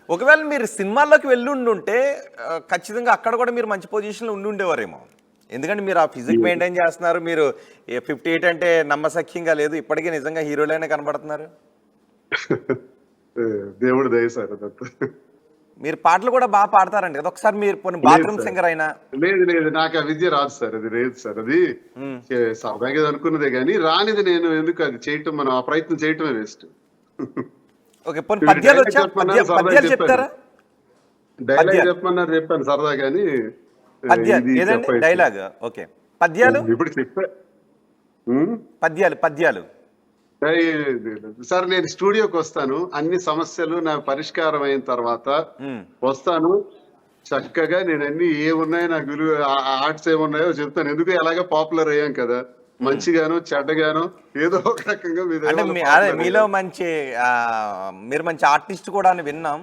ఒకవేళ మీరు సినిమాల్లోకి వెళ్ళి ఉండుంటే ఖచ్చితంగా అక్కడ కూడా మీరు మంచి పొజిషన్లో ఉండి ఉండేవారేమో. ఎందుకంటే మీరు ఆ ఫిజిక్ మెయింటైన్ చేస్తున్నారు. మీరు 58 అంటే నమ్మశక్యంగా లేదు. ఇప్పటికీ నిజంగా హీరోలైనా కనబడుతున్నారు. దేవుడి దయ సార్ అదంతా. మీరు పాటలు కూడా బాగా పాడతారండి కదా. ఒకసారి మీరు పోనీ లేదు బాత్రూమ్ సార్. సింగర్ అయినా. లేదు. నాకు ఆ విద్య రాదు సార్. అది లేదు సార్. అది ఉమ్. సరదాగా అనుకున్నదే గానీ రానిది నేను ఎందుకు అది చేయటం, మనం ఆ ప్రయత్నం చేయటమే వేస్ట్. ఓకే, పోనీ పద్యాలు వచ్చా? పద్యాలు చెప్తారా? డైలాగ్ పద్యాలు చెప్పమన్నారు, చెప్పాను సరదా గానీ పద్యాలు ఇది ఏదండి? డైలాగ్. ఓకే, పద్యాలు. ఇప్పుడు చెప్పా. ఉమ్. పద్యాలు పద్యాలు సార్ నేను స్టూడియోకి వస్తాను, అన్ని సమస్యలు నాకు పరిష్కారం అయిన తర్వాత ఉమ్. వస్తాను. చక్కగా నేను అన్ని ఏమున్నాయో నాకు విలువ ఆర్ట్స్ ఏమున్నాయో చెప్తాను. ఎందుకు ఎలాగ పాపులర్ అయ్యాం కదా, మంచిగాను చెడ్డగాను ఏదో ఒక రకంగా అంటే అదే మీలో మంచి మీరు మంచి ఆర్టిస్ట్ కూడా అని విన్నాం.